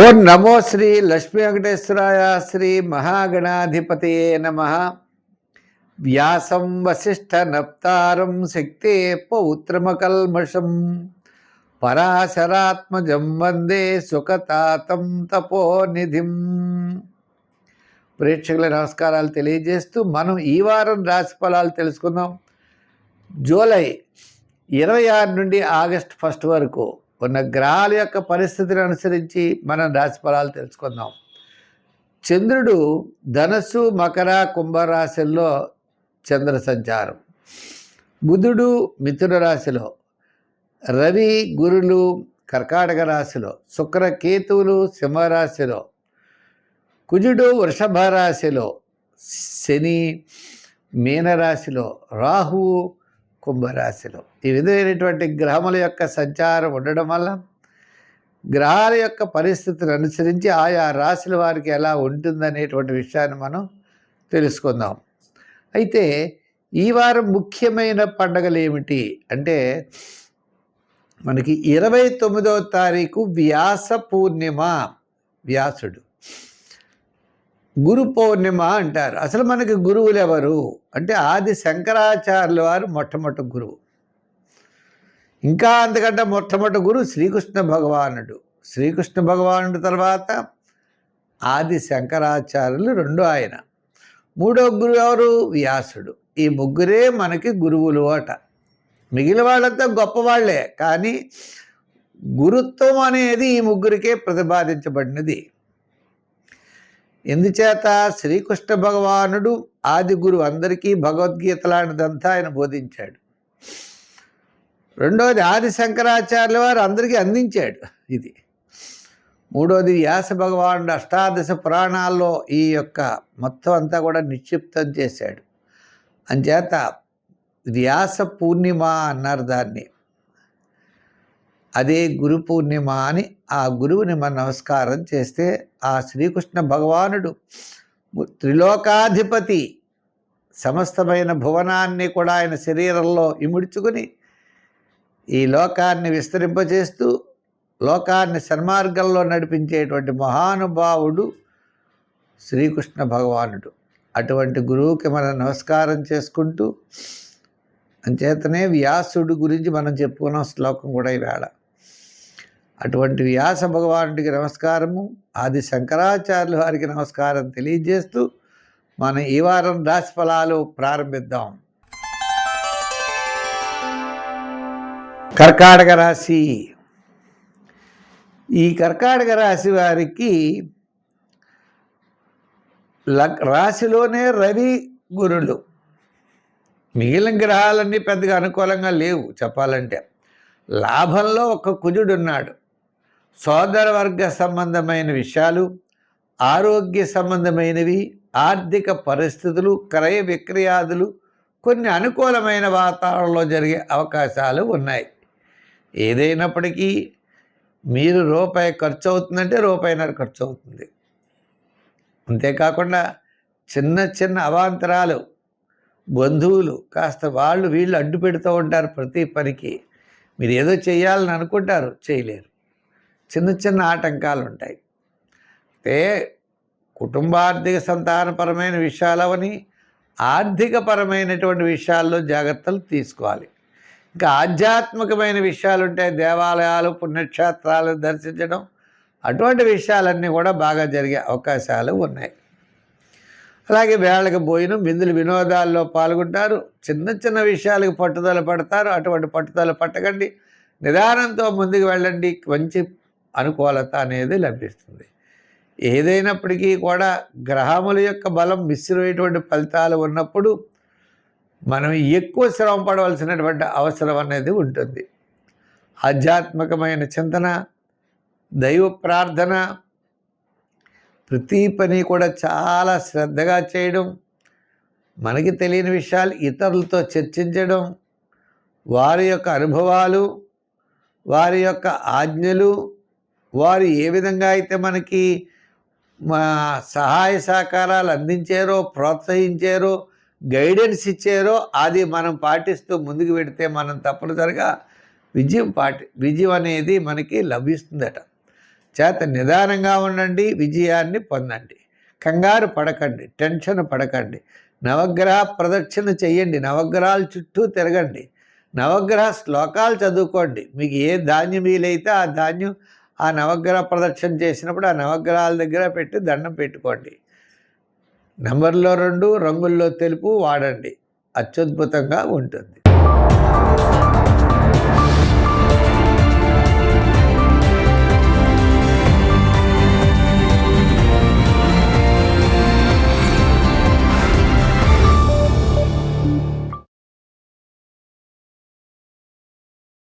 ఓం నమో శ్రీ లక్ష్మీ వెంకటేశ్వరాయ. శ్రీ మహాగణాధిపతయే నమః. వ్యాసం వసిష్ఠ నప్తారం శక్తే పౌత్రమకల్మషం పరాశరాత్మజం వందే సుఖతాతం తపోనిధిం. ప్రేక్షకుల నమస్కారాలు తెలియజేస్తూ మనం ఈ వారం రాశి ఫలాలు తెలుసుకుందాం. జూలై 26 నుండి ఆగస్టు 1 వరకు ఉన్న గ్రహాల యొక్క పరిస్థితిని అనుసరించి మనం రాశి ఫలాలు తెలుసుకుందాం. చంద్రుడు ధనస్సు, మకర, కుంభరాశుల్లో చంద్ర సంచారం. బుధుడు మిథున రాశిలో, రవి, గురులు కర్కాటక రాశిలో, శుక్ర, కేతువులు సింహరాశిలో, కుజుడు వృషభ రాశిలో, శని మీనరాశిలో, రాహువు కుంభరాశిలో. ఈ విధమైనటువంటి గ్రహముల యొక్క సంచారం ఉండడం వల్ల గ్రహాల యొక్క పరిస్థితిని అనుసరించి ఆయా రాశుల వారికి ఎలా ఉంటుందనేటువంటి విషయాన్ని మనం తెలుసుకుందాం. అయితే ఈ వారం ముఖ్యమైన పండగలు ఏమిటి అంటే, మనకి 29వ తారీఖు వ్యాస పూర్ణిమ. వ్యాసుడు గురు పౌర్ణిమ అంటారు. అసలు మనకి గురువులు ఎవరు అంటే ఆది శంకరాచార్యుల వారు మొట్టమొదటి గురువు. ఇంకా అంతకంటే మొట్టమొదటి గురువు శ్రీకృష్ణ భగవానుడు. శ్రీకృష్ణ భగవానుడు తర్వాత ఆది శంకరాచార్యులు రెండో ఆయన. మూడో గురువు ఎవరు? వ్యాసుడు. ఈ ముగ్గురే మనకి గురువులు అట. మిగిలిన వాళ్ళంతా గొప్పవాళ్లే, కానీ గురుత్వం అనేది ఈ ముగ్గురికే ప్రతిపాదించబడినది. ఎందుచేత శ్రీకృష్ణ భగవానుడు ఆది గురువు, అందరికీ భగవద్గీత లాంటిదంతా ఆయన బోధించాడు. రెండవది ఆది శంకరాచార్యుల వారు అందరికీ అందించాడు ఇది. మూడవది వ్యాస భగవానుడు అష్టాదశ పురాణాల్లో ఈ యొక్క మొత్తం అంతా కూడా నిక్షిప్తం చేశాడు. అంచేత వ్యాస పూర్ణిమ అన్నారు దాన్ని. అదే గురు పూర్ణిమ అని ఆ గురువుని మనం నమస్కారం చేస్తే ఆ శ్రీకృష్ణ భగవానుడు త్రిలోకాధిపతి, సమస్తమైన భువనాన్ని కూడా ఆయన శరీరంలో ఇముడ్చుకుని ఈ లోకాన్ని విస్తరింపచేస్తూ లోకాన్ని సన్మార్గంలో నడిపించేటువంటి మహానుభావుడు శ్రీకృష్ణ భగవానుడు. అటువంటి గురువుకి మనం నమస్కారం చేసుకుంటూ, అంచేతనే వ్యాసుడు గురించి మనం చెప్పుకున్న శ్లోకం కూడా ఈవేళ. అటువంటి వ్యాస భగవానుడికి నమస్కారము, ఆది శంకరాచార్యుల వారికి నమస్కారం తెలియజేస్తూ మనం ఈ వారం రాశి ఫలాలు ప్రారంభిద్దాం. కర్కాటక రాశి. ఈ కర్కాటక రాశి వారికి రాశిలోనే రవి, గురులు. మిగిలిన గ్రహాలన్నీ పెద్దగా అనుకూలంగా లేవు చెప్పాలంటే. లాభంలో ఒక కుజుడున్నాడు. సోదర వర్గ సంబంధమైన విషయాలు, ఆరోగ్య సంబంధమైనవి, ఆర్థిక పరిస్థితులు, క్రయ విక్రయాదులు కొన్ని అనుకూలమైన వాతావరణంలో జరిగే అవకాశాలు ఉన్నాయి. ఏదైనప్పటికీ మీరు రూపాయి ఖర్చు అవుతుందంటే రూపాయిన్నర ఖర్చు అవుతుంది. అంతేకాకుండా చిన్న చిన్న అవాంతరాలు, బంధువులు కాస్త వాళ్ళు వీళ్ళు అడ్డు పెడుతూ ఉంటారు ప్రతి పనికి. మీరు ఏదో చేయాలని అనుకుంటారు, చేయలేరు. చిన్న చిన్న ఆటంకాలు ఉంటాయి. అంటే కుటుంబార్థిక సంతానపరమైన విషయాలవని ఆర్థికపరమైనటువంటి విషయాల్లో జాగ్రత్తలు తీసుకోవాలి. ఇంకా ఆధ్యాత్మికమైన విషయాలు ఉంటాయి, దేవాలయాలు, పుణ్యక్షేత్రాలను దర్శించడం, అటువంటి విషయాలన్నీ కూడా బాగా జరిగే అవకాశాలు ఉన్నాయి. అలాగే వేళకి భోజనం, విందులు, వినోదాల్లో పాల్గొంటారు. చిన్న చిన్న విషయాలకు పట్టుదల పడతారు. అటువంటి పట్టుదల పట్టకండి, నిదానంతో ముందుకు వెళ్ళండి. మంచి అనుకూలత అనేది లభిస్తుంది. ఏదైనప్పటికీ కూడా గ్రహముల యొక్క బలం మిశ్రమైనటువంటి ఫలితాలు ఉన్నప్పుడు మనం ఎక్కువ శ్రమ పడవలసినటువంటి అవసరం అనేది ఉంటుంది. ఆధ్యాత్మికమైన చింతన, దైవ ప్రార్థన, ప్రతి పని కూడా చాలా శ్రద్ధగా చేయడం, మనకి తెలియని విషయాలు ఇతరులతో చర్చించడం, వారి యొక్క అనుభవాలు, వారి యొక్క ఆజ్ఞలు, వారు ఏ విధంగా అయితే మనకి సహాయ సహకారాలు అందించారో, ప్రోత్సహించారో, గైడెన్స్ ఇచ్చారో అది మనం పాటిస్తూ ముందుకు పెడితే మనం తప్పనిసరిగా విజయం అనేది మనకి లభిస్తుందట. చేత నిదానంగా ఉండండి, విజయాన్ని పొందండి. కంగారు పడకండి, టెన్షన్ పడకండి. నవగ్రహ ప్రదక్షిణ చెయ్యండి, నవగ్రహాల చుట్టూ తిరగండి, నవగ్రహ శ్లోకాలు చదువుకోండి. మీకు ఏ ధాన్యం వీలైతే ఆ ధాన్యం ఆ నవగ్రహ ప్రదక్షిణ చేసినప్పుడు ఆ నవగ్రహాల దగ్గర పెట్టి దండం పెట్టుకోండి. నంబర్లో 2, రంగుల్లో తెలుపు వాడండి. అత్యద్భుతంగా ఉంటుంది.